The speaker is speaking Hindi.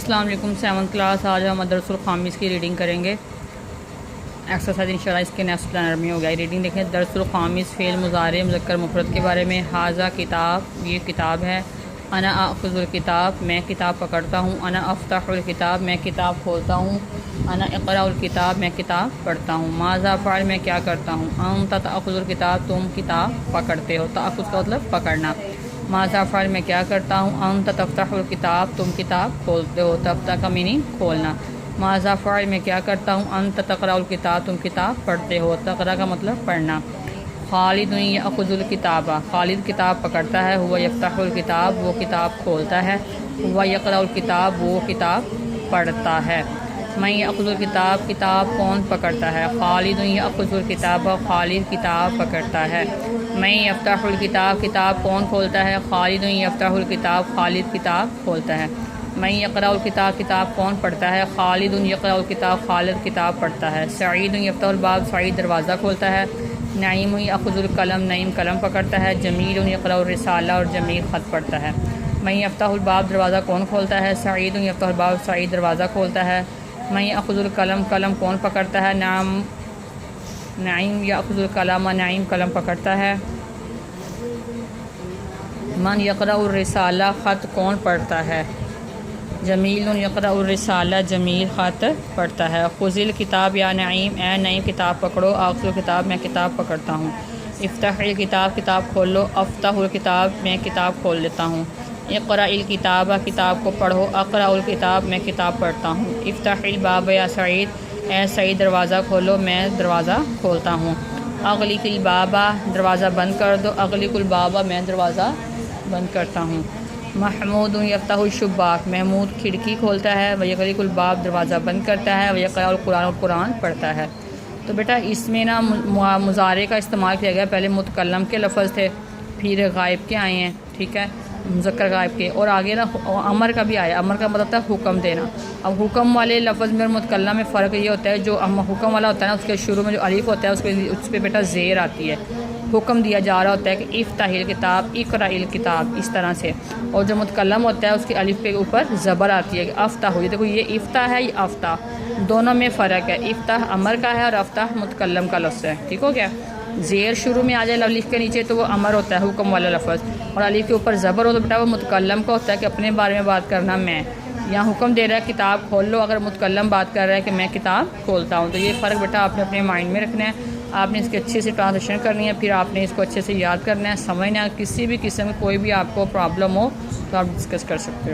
अस्सलाम वालेकुम। 7th class. आज हम दरसुल खामिस की रीडिंग करेंगे। एक्सरसाइज इंशाल्लाह इसके नेक्स्ट प्लानर में हो गया। रीडिंग देखें। दरसुल खामिस फ़ेल मुज़ारे मुज़क्कर मुफ़रद के बारे में। हाजा किताब, ये किताब है। अना आख़ुज़ुल किताब, मैं किताब पकड़ता हूँ। अना अफ़्ताहुल किताब, मैं किताब खोलता हूँ। अना इक़राउल किताब, मैं किताब पढ़ता हूँ। माज़ा फ़अल, मैं क्या करता हूँ। अंत तअख़ुज़ुल किताब, तुम किताब पकड़ते हो। तअख़ुज़ का मतलब पकड़ना। माज़ा फ़अल, मैं क्या करता हूँ। अंत तफ़्तहुल किताब, तुम किताब खोलते हो। तफ़्ता का मीनिंग खोलना। माज़ा फ़अल, मैं क्या करता हूँ। अंत तक़राउल किताब, तुम किताब पढ़ते हो। तक़रा का मतलब पढ़ना। खालिद यअख़ुज़ुल किताबा, खालिद किताब पकड़ता है। हुवा यफ़्तहुल किताब, वो किताब खोलता है। हुवा यक़राउल किताब, वो किताब पढ़ता है। मैं यअख़ुज़ुल किताब, किताब कौन पकड़ता है। खालिद यअख़ुज़ुल किताब, खालिद किताब पकड़ता है। मैं यफ़्तहुल किताब, किताब कौन खोलता है। खालिद यफ़्तहुल किताब, खालिद किताब खोलता है। मैं यक़राउल किताब, किताब कौन पढ़ता है। खालिद यक़राउल किताब, खालिद किताब पढ़ता है। सईद यफ़्तहुल बाब, सईद दरवाज़ा खोलता है। नईम यअख़ुज़ुल कलम, नईम कलम पकड़ता है। जमील यक़राउल रिसाला, और जमील ख़त पढ़ता है। मैं यफ़्तहुल बाब, दरवाज़ा कौन खोलता है। सईद यफ़्तहुल बाब, सईद दरवाज़ा खोलता है। मैं यअख़ुज़ुल कलम, कलम कौन पकड़ता है। नईम यअख़ुज़ुल कलम, नईम कलम पकड़ता है। मन यक़राउर रिसाला, ख़त कौन पढ़ता है। जमील यक़राउर रिसाला, जमील ख़त पढ़ता है। खुज़िल किताब या नईम, ए नईम किताब पकड़ो। आख़ुज़ुल किताब, मैं किताब पकड़ता हूँ। इफ़्ताहिल किताब, किताब खोल लो। अफ़्ताहुल किताब, मैं किताब खोल लेता हूँ। इक़राइल किताब, किताब को पढ़ो। अक़राउल किताब, मैं किताब पढ़ता हूँ। इफ़्ताहिल बाब या सईद, ए सईद दरवाज़ा खोलो, मैं दरवाज़ा खोलता हूँ। अग़लिक़िल बाबा, दरवाज़ा बंद कर दो। अग़लिक़ुल बाबा, मैं दरवाज़ा बंद करता हूँ। महमूद यफ़्तहुल शुब्बाक, महमूद खिड़की खोलता है। वयग़लिक़ुल बाब, दरवाज़ा बंद करता है। वयक़राउल कुरान, और कुरान पढ़ता है। तो बेटा इसमें ना मुज़ारे का इस्तेमाल किया गया। पहले मुतकल्लम के लफ्ज़ थे, फिर गायब के आए हैं, ठीक है, मुज़क्कर गायब के, और आगे ना अमर का भी आया। अमर का मतलब था हुक्म देना। अब हुक्म वाले लफ्ज़ में और मुतकल्लम में फ़र्क ये होता है, जो हुक्म वाला होता है ना, उसके शुरू में जो अलिफ होता है उस पर बेटा ज़ेर आती है। हुक्म दिया जा रहा होता है कि इफ़्ताहिल किताब, इक़राइल किताब, इस तरह से। और जो मुतकल्लम होता है उसके अलिफ के ऊपर ज़बर आती है कि अफ़्ताह। ये देखो, ये इफ़्ताह है, ये अफ़्ताह, दोनों में फ़र्क है। इफ़्ताह अमर का है और अफ़्ताह मुतकल्लम का लफ्ज़ है। ठीक हो गया। ज़ेर शुरू में आ जाए अलिफ के नीचे तो वो अमर होता है, हुक्म वाला लफ्ज़, और अलिफ के ऊपर ज़बर हो तो बेटा वो मुतकल्लम का होता है कि अपने बारे में बात करना मैं। यहाँ हुक्म दे रहा है किताब खोल लो, अगर मुतकल्लम बात कर रहा है कि मैं किताब खोलता हूँ। तो ये फ़र्क बेटा आपने अपने माइंड में रखना है। आपने इसके अच्छे से ट्रांसलेशन करनी है, फिर आपने इसको अच्छे से याद करना है, समझना है। किसी भी किस्म की कोई भी आपको प्रॉब्लम हो तो आप डिस्कस कर सकते हो।